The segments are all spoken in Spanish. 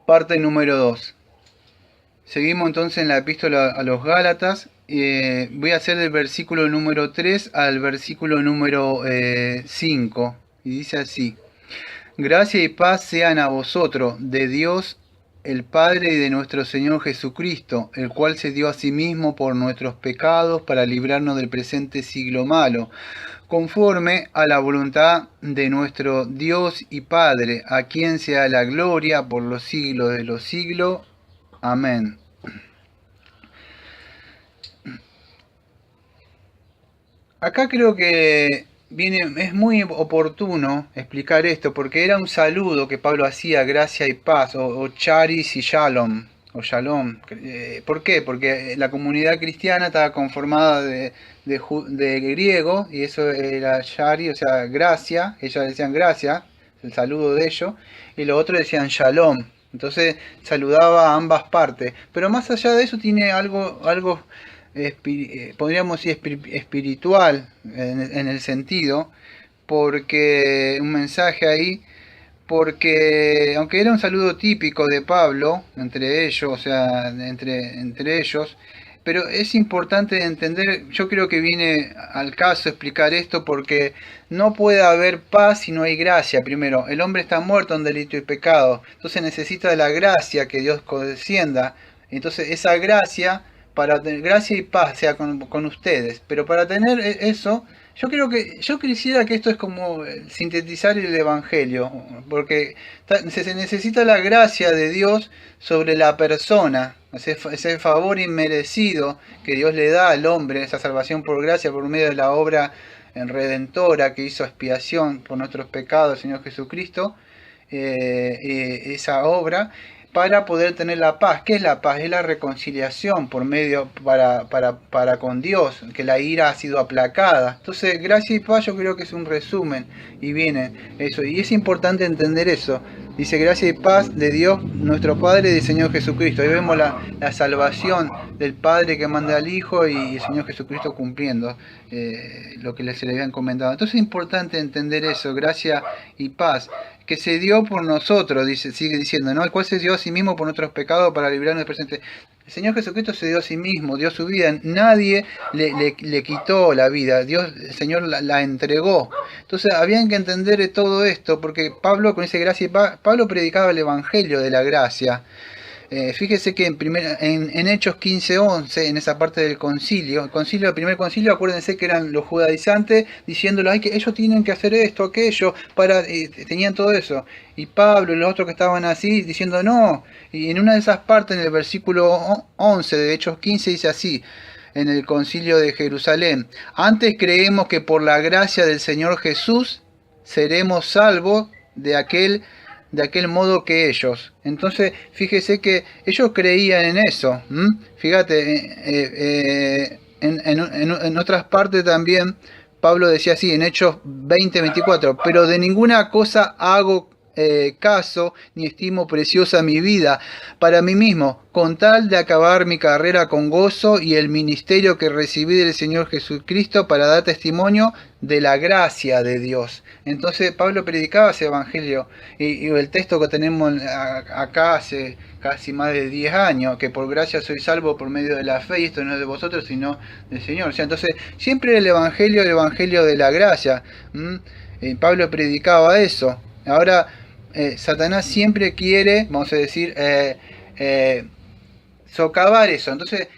Parte número 2. Seguimos entonces en la epístola a los Gálatas. Voy a hacer del versículo número 3 al versículo número 5. Y dice así: Gracia y paz sean a vosotros, de Dios el Padre y de nuestro Señor Jesucristo, el cual se dio a sí mismo por nuestros pecados para librarnos del presente siglo malo, conforme a la voluntad de nuestro Dios y Padre, a quien sea la gloria por los siglos de los siglos. Amén. Acá creo que es muy oportuno explicar esto, porque era un saludo que Pablo hacía, gracia y paz, o charis y shalom, o shalom. ¿Por qué? Porque la comunidad cristiana estaba conformada de griego, y eso era charis, o sea, gracia, ellos decían gracia, el saludo de ellos, y los otros decían shalom. Entonces saludaba a ambas partes. Pero más allá de eso tiene algo podríamos decir espiritual en el sentido, porque un mensaje ahí, porque aunque era un saludo típico de Pablo entre ellos, o sea, entre ellos, pero es importante entender, yo creo que viene al caso explicar esto, porque no puede haber paz si no hay gracia. Primero, el hombre está muerto en delito y pecado, entonces necesita de la gracia que Dios descienda. Entonces esa gracia, para tener gracia y paz sea con ustedes, pero para tener eso, yo quisiera que esto es como sintetizar el evangelio, porque se necesita la gracia de Dios sobre la persona, ese favor inmerecido que Dios le da al hombre, esa salvación por gracia por medio de la obra redentora que hizo expiación por nuestros pecados el Señor Jesucristo, esa obra, para poder tener la paz. ¿Qué es la paz? Es la reconciliación por medio para con Dios, que la ira ha sido aplacada. Entonces, gracia y paz yo creo que es un resumen, y viene eso, y es importante entender eso. Dice gracia y paz de Dios nuestro Padre y del Señor Jesucristo. Ahí vemos la salvación del Padre que manda al Hijo, y el Señor Jesucristo cumpliendo lo que se le habían comentado. Entonces es importante entender eso, gracia y paz, que se dio por nosotros, sigue diciendo, ¿no? El cual se dio a sí mismo por nuestros pecados para librarnos del presente. El Señor Jesucristo se dio a sí mismo, dio su vida, nadie le quitó la vida, Dios, el Señor la entregó. Entonces habían que entender todo esto, porque Pablo, con esa gracia y paz, Pablo predicaba el Evangelio de la gracia. Fíjese que en Hechos 15:11, en esa parte del concilio, el primer concilio, acuérdense que eran los judaizantes diciéndolo, que ellos tienen que hacer esto, aquello, tenían todo eso. Y Pablo y los otros que estaban así diciendo no. Y en una de esas partes, en el versículo 11 de Hechos 15, dice así, en el concilio de Jerusalén: antes creemos que por la gracia del Señor Jesús seremos salvos de aquel modo que ellos. Entonces, fíjese que ellos creían en eso. Fíjate, en otras partes también, Pablo decía así, en Hechos 20:24, pero de ninguna cosa hago caso, ni estimo preciosa mi vida para mí mismo, con tal de acabar mi carrera con gozo y el ministerio que recibí del Señor Jesucristo para dar testimonio de la gracia de Dios. Entonces Pablo predicaba ese evangelio, y el texto que tenemos acá hace casi más de 10 años, que por gracia soy salvo por medio de la fe, y esto no es de vosotros sino del Señor. O sea, entonces siempre el evangelio de la gracia. Pablo predicaba eso. Ahora Satanás siempre quiere, vamos a decir, socavar eso. Entonces,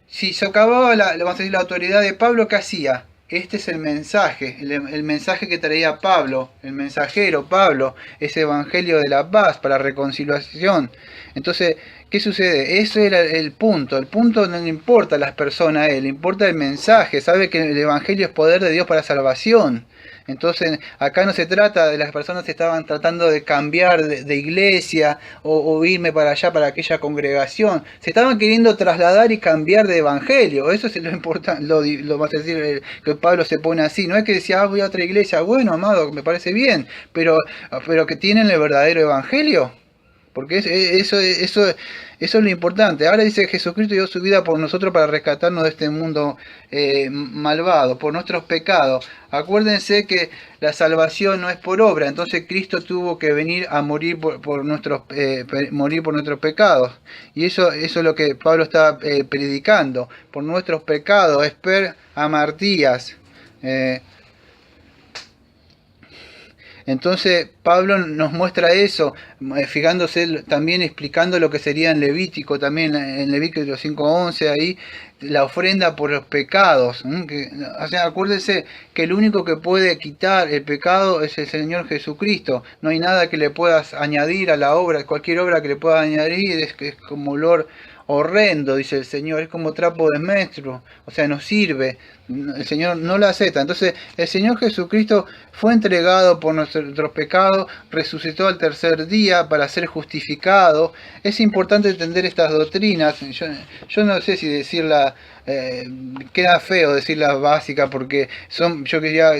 si socavaba vamos a decir, la autoridad de Pablo, ¿qué hacía? Este es el mensaje, el mensaje que traía Pablo, el mensajero Pablo, ese evangelio de la paz para reconciliación. Entonces, ¿qué sucede? Ese era el punto. El punto no le importa a las personas, le importa el mensaje. Sabe que el evangelio es poder de Dios para salvación. Entonces, acá no se trata de las personas que estaban tratando de cambiar de iglesia o irme para allá, para aquella congregación. Se estaban queriendo trasladar y cambiar de evangelio. Eso es lo importante, lo vas a decir, que Pablo se pone así. No es que decía, voy a otra iglesia. Bueno, amado, me parece bien, pero que tienen el verdadero evangelio. Porque eso es lo importante. Ahora dice que Jesucristo dio su vida por nosotros para rescatarnos de este mundo malvado, por nuestros pecados. Acuérdense que la salvación no es por obra, entonces Cristo tuvo que venir a morir morir por nuestros pecados. Y eso es lo que Pablo está predicando. Por nuestros pecados, esper amartías. Entonces Pablo nos muestra eso, fijándose también explicando lo que sería en Levítico, también en Levítico 5:11, ahí la ofrenda por los pecados. O sea, acuérdese que el único que puede quitar el pecado es el Señor Jesucristo. No hay nada que le puedas añadir a la obra, cualquier obra que le puedas añadir es como olor horrendo, dice el Señor, es como trapo de menstruo, o sea, no sirve, el Señor no la acepta. Entonces, el Señor Jesucristo fue entregado por nuestros pecados, resucitó al tercer día para ser justificado. Es importante entender estas doctrinas. Yo no sé si decirla, queda feo decirlas básicas, porque yo quería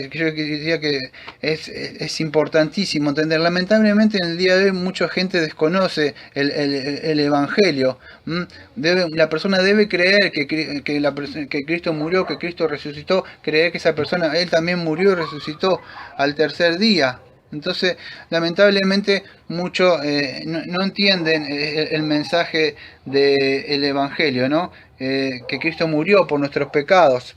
que es importantísimo entender. Lamentablemente en el día de hoy mucha gente desconoce el Evangelio. La persona debe creer que Cristo murió, que Cristo resucitó, creer que esa persona, Él también murió y resucitó al tercer día. Entonces, lamentablemente, muchos no entienden el mensaje del Evangelio, ¿no? Que Cristo murió por nuestros pecados.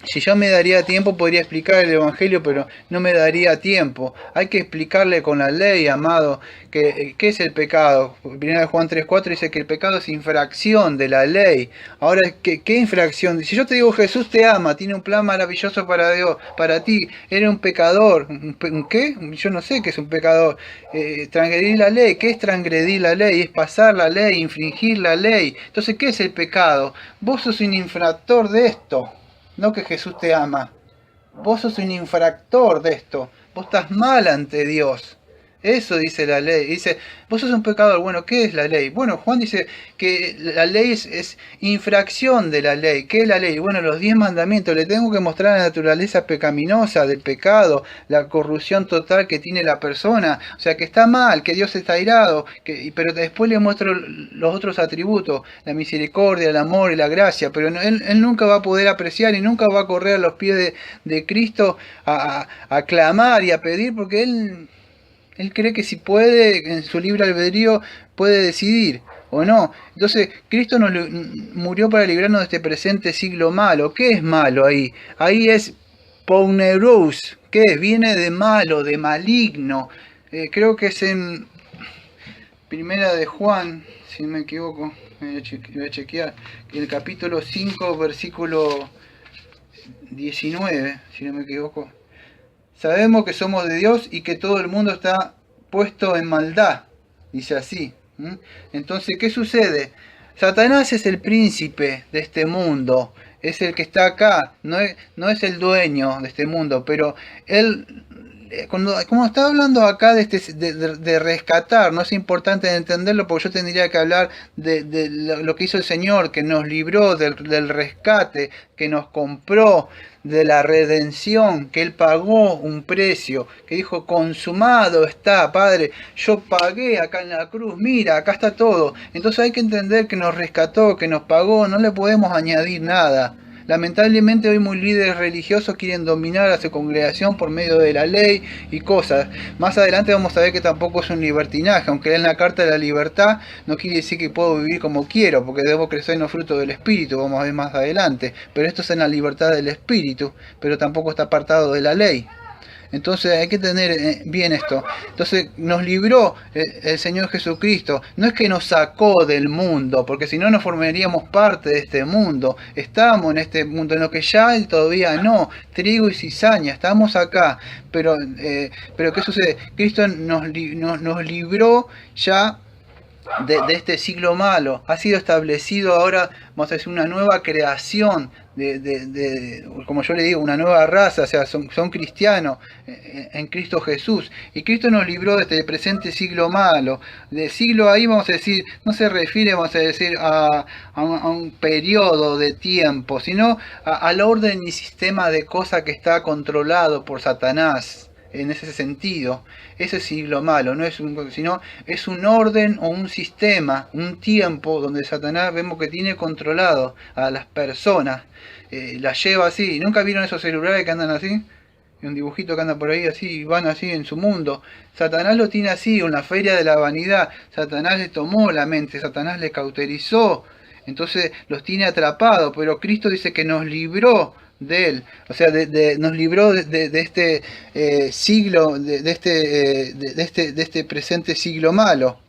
Si yo me daría tiempo podría explicar el Evangelio, pero no me daría tiempo. Hay que explicarle con la ley, amado, ¿qué es el pecado? 1 Juan 3:4 dice que el pecado es infracción de la ley. Ahora, ¿qué infracción? Si yo te digo Jesús te ama, tiene un plan maravilloso para Dios, para ti, eres un pecador. ¿Qué? Yo no sé qué es un pecador. Transgredir la ley, ¿qué es transgredir la ley? Es pasar la ley, infringir la ley. Entonces, ¿qué es el pecado? Vos sos un infractor de esto. No que Jesús te ama. Vos sos un infractor de esto. Vos estás mal ante Dios. Eso dice la ley. Dice, vos sos un pecador. Bueno, ¿qué es la ley? Bueno, Juan dice que la ley es infracción de la ley. ¿Qué es la ley? Bueno, los 10 mandamientos. Le tengo que mostrar la naturaleza pecaminosa del pecado, la corrupción total que tiene la persona. O sea, que está mal, que Dios está airado. Pero después le muestro los otros atributos, la misericordia, el amor y la gracia. Pero él nunca va a poder apreciar y nunca va a correr a los pies de Cristo a clamar y a pedir, porque Él cree que si puede, en su libre albedrío, puede decidir o no. Entonces, Cristo murió para librarnos de este presente siglo malo. ¿Qué es malo ahí? Ahí es poneros. ¿Qué es? Viene de malo, de maligno. Creo que es en Primera de Juan, si no me equivoco, voy a chequear, en el capítulo 5, versículo 19, si no me equivoco. Sabemos que somos de Dios y que todo el mundo está puesto en maldad. Dice así. Entonces, ¿qué sucede? Satanás es el príncipe de este mundo. Es el que está acá. No es el dueño de este mundo. Pero él, como está hablando acá de rescatar, no es importante entenderlo, porque yo tendría que hablar de lo que hizo el Señor, que nos libró del rescate, que nos compró, de la redención, que Él pagó un precio, que dijo, consumado está, Padre, yo pagué acá en la cruz, mira, acá está todo. Entonces hay que entender que nos rescató, que nos pagó, no le podemos añadir nada. Lamentablemente hoy muy líderes religiosos quieren dominar a su congregación por medio de la ley y cosas. Más adelante vamos a ver que tampoco es un libertinaje, aunque en la carta de la libertad no quiere decir que puedo vivir como quiero, porque debo crecer en los frutos del Espíritu, vamos a ver más adelante. Pero esto es en la libertad del Espíritu, pero tampoco está apartado de la ley. Entonces hay que tener bien esto. Entonces nos libró el Señor Jesucristo. No es que nos sacó del mundo, porque si no nos formaríamos parte de este mundo. Estamos en este mundo, en lo que ya Él todavía no. Trigo y cizaña, estamos acá. Pero ¿qué sucede? Cristo nos libró ya de este siglo malo. Ha sido establecido ahora, vamos a decir, una nueva creación, como yo le digo, una nueva raza, o sea, son cristianos en Cristo Jesús. Y Cristo nos libró de este presente siglo malo. De siglo ahí, vamos a decir, no se refiere, vamos a decir, a un periodo de tiempo, sino al orden y sistema de cosas que está controlado por Satanás. en ese sentido. Ese siglo malo, no es sino es un orden o un sistema, un tiempo donde Satanás vemos que tiene controlado a las personas, las lleva así. ¿Nunca vieron esos celulares que andan así? Un dibujito que anda por ahí así, y van así en su mundo. Satanás lo tiene así, en la feria de la vanidad. Satanás le tomó la mente, Satanás le cauterizó, entonces los tiene atrapados, pero Cristo dice que nos libró de él, o sea, nos libró de este siglo, de este presente siglo malo.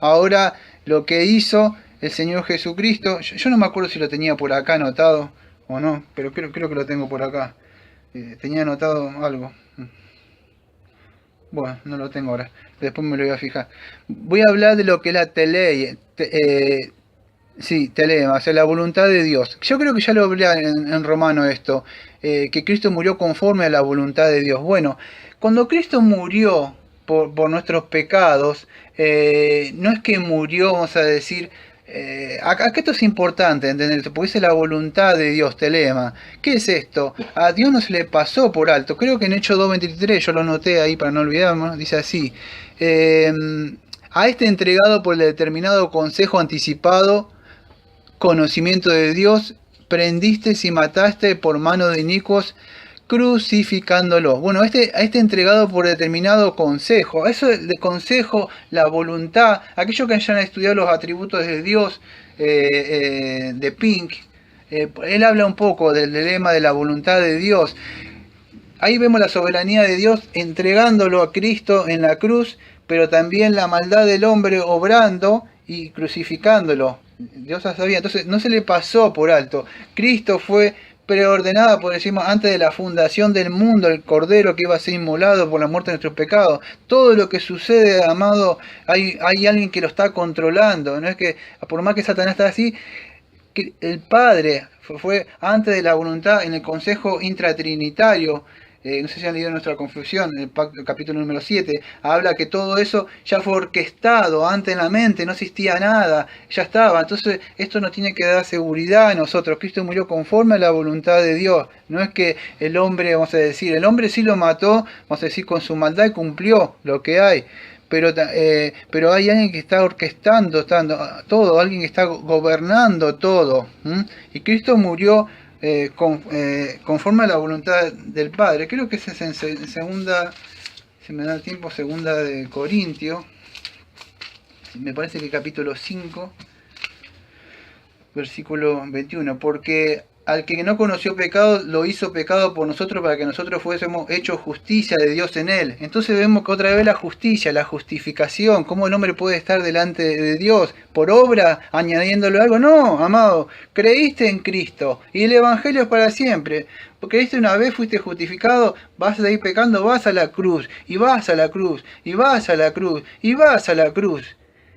Ahora lo que hizo el Señor Jesucristo, yo no me acuerdo si lo tenía por acá anotado o no, pero creo que lo tengo por acá. Tenía anotado algo. Bueno, no lo tengo ahora. Después me lo voy a fijar. Voy a hablar de lo que es la telema, o sea, la voluntad de Dios. Yo creo que ya lo hablé en Romano esto, que Cristo murió conforme a la voluntad de Dios. Bueno, cuando Cristo murió por nuestros pecados, no es que murió, vamos a decir, acá esto es importante entender, porque es la voluntad de Dios, telema. ¿Qué es esto? A Dios no se le pasó por alto. Creo que en Hechos 2:23, yo lo anoté ahí para no olvidarme, dice así: a este entregado por el determinado consejo anticipado, conocimiento de Dios, prendiste y mataste por mano de inicuos, crucificándolo. Bueno, a este entregado por determinado consejo. Eso de consejo, la voluntad, aquellos que hayan estudiado los atributos de Dios, de Pink, él habla un poco del dilema de la voluntad de Dios. Ahí vemos la soberanía de Dios entregándolo a Cristo en la cruz, pero también la maldad del hombre obrando y crucificándolo. Dios ya sabía, entonces no se le pasó por alto. Cristo fue preordenada, por decirlo, antes de la fundación del mundo, el Cordero que iba a ser inmolado por la muerte de nuestros pecados. Todo lo que sucede, amado, hay alguien que lo está controlando. No es que, por más que Satanás está así, que el Padre fue antes de la voluntad en el consejo intratrinitario. No sé si han leído nuestra confusión, el capítulo número 7, habla que todo eso ya fue orquestado antes en la mente, no existía nada, ya estaba. Entonces esto nos tiene que dar seguridad a nosotros. Cristo murió conforme a la voluntad de Dios. No es que el hombre, vamos a decir, el hombre sí lo mató, vamos a decir, con su maldad y cumplió lo que hay. Pero hay alguien que está orquestando todo, alguien que está gobernando todo. Y Cristo murió conforme a la voluntad del Padre. Creo que ese es en segunda, si me da el tiempo, segunda de Corintios, me parece que capítulo 5, versículo 21, porque al que no conoció pecado, lo hizo pecado por nosotros para que nosotros fuésemos hechos justicia de Dios en él. Entonces vemos que otra vez la justicia, la justificación, cómo el hombre puede estar delante de Dios, por obra, añadiéndole algo. No, amado, creíste en Cristo, y el Evangelio es para siempre. Creíste una vez, fuiste justificado, vas a ir pecando, vas a la cruz, y vas a la cruz, y vas a la cruz, y vas a la cruz.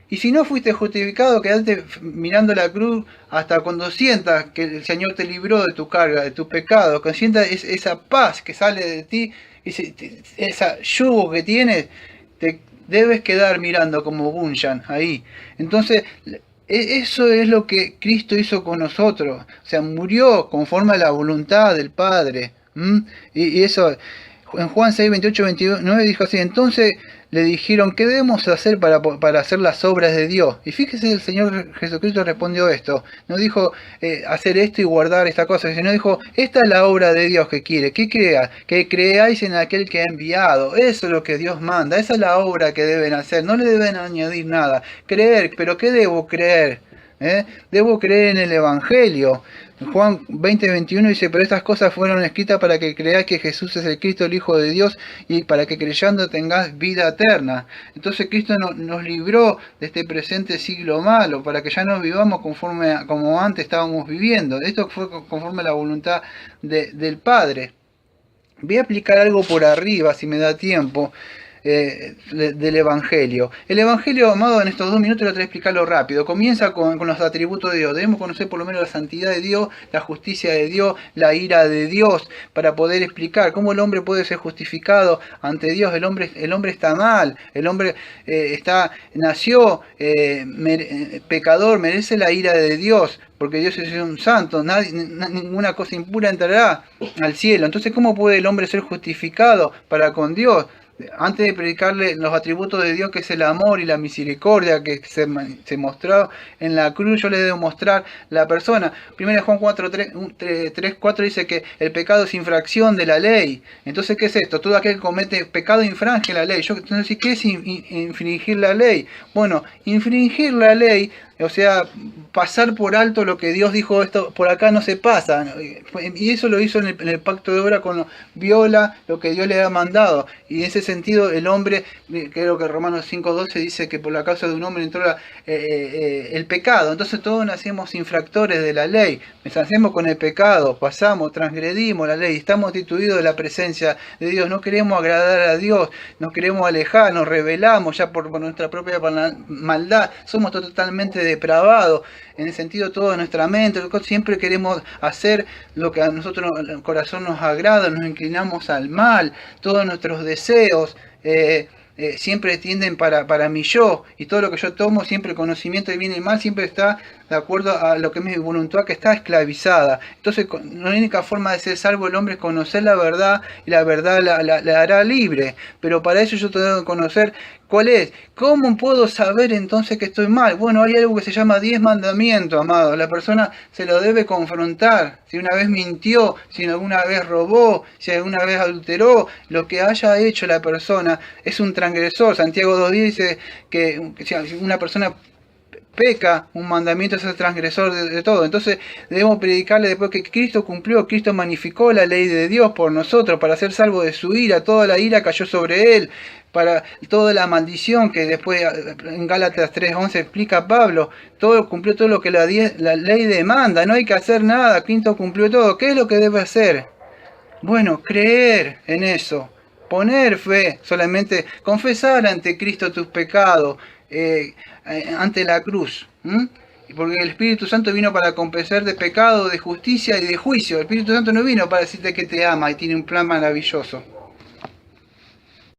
Y si no fuiste justificado, quedate mirando la cruz hasta cuando sientas que el Señor te libró de tu carga, de tu pecado, que sientas esa paz que sale de ti, esa yugo que tienes, te debes quedar mirando como Bunyan ahí. Entonces, eso es lo que Cristo hizo con nosotros. O sea, murió conforme a la voluntad del Padre. Y eso, en Juan 6, 28, 29 dijo así: entonces le dijeron, ¿qué debemos hacer para hacer las obras de Dios? Y fíjese, el Señor Jesucristo respondió esto. No dijo hacer esto y guardar esta cosa, sino dijo, esta es la obra de Dios que quiere. ¿Qué crea? Que creáis en aquel que ha enviado. Eso es lo que Dios manda. Esa es la obra que deben hacer. No le deben añadir nada. Creer, pero ¿qué debo creer? Debo creer en el Evangelio. Juan 20:21 dice, pero estas cosas fueron escritas para que creáis que Jesús es el Cristo, el Hijo de Dios, y para que creyendo tengáis vida eterna. Entonces Cristo nos libró de este presente siglo malo, para que ya no vivamos como antes estábamos viviendo. Esto fue conforme a la voluntad del Padre. Voy a aplicar algo por arriba, si me da tiempo. del Evangelio. El Evangelio, amado, en estos 2 minutos lo voy a explicarlo rápido. Comienza con los atributos de Dios. Debemos conocer por lo menos la santidad de Dios, la justicia de Dios, la ira de Dios, para poder explicar cómo el hombre puede ser justificado ante Dios. El hombre está mal, el hombre nació pecador, merece la ira de Dios, porque Dios es un santo, ninguna cosa impura entrará al cielo. Entonces, ¿cómo puede el hombre ser justificado para con Dios? Antes de predicarle los atributos de Dios, que es el amor y la misericordia que se mostró en la cruz, yo le debo mostrar la persona. 1 Juan 4 dice que el pecado es infracción de la ley. Entonces, ¿qué es esto? Todo aquel que comete pecado infringe la ley. Entonces, ¿qué es infringir la ley? Bueno, infringir la ley, o sea, pasar por alto lo que Dios dijo, esto por acá no se pasa. Y eso lo hizo en el pacto de obra, cuando viola lo que Dios le ha mandado. Y en ese sentido el hombre, creo que Romanos 5:12 dice que por la causa de un hombre entró el pecado. Entonces todos nacemos infractores de la ley. Nacemos con el pecado, transgredimos la ley, estamos destituidos de la presencia de Dios. No queremos agradar a Dios, nos queremos alejar, nos rebelamos ya por nuestra propia maldad. Somos totalmente depravados. En el sentido, toda nuestra mente, siempre queremos hacer lo que a nosotros, el corazón nos agrada, nos inclinamos al mal, todos nuestros deseos siempre tienden para mi yo, y todo lo que yo tomo, siempre el conocimiento del bien y el mal, siempre está de acuerdo a lo que es mi voluntad, que está esclavizada. Entonces, la única forma de ser salvo el hombre es conocer la verdad, y la verdad la hará libre. Pero para eso yo tengo que conocer cuál es. ¿Cómo puedo saber entonces que estoy mal? Bueno, hay algo que se llama 10 mandamientos, amado. La persona se lo debe confrontar. Si una vez mintió, si alguna vez robó, si alguna vez adulteró, lo que haya hecho la persona es un transgresor. Santiago 2:10 dice que si una persona peca, un mandamiento, es el transgresor de todo. Entonces debemos predicarle después que Cristo cumplió, Cristo magnificó la ley de Dios por nosotros, para ser salvo de su ira. Toda la ira cayó sobre él, para toda la maldición que después en Gálatas 3:11 explica Pablo. Cumplió todo lo que la ley demanda, no hay que hacer nada, Cristo cumplió todo. ¿Qué es lo que debe hacer? Bueno, creer en eso, poner fe, solamente confesar ante Cristo tus pecados, ante la cruz. Porque el Espíritu Santo vino para compensar de pecado, de justicia y de juicio. El Espíritu Santo no vino para decirte que te ama y tiene un plan maravilloso.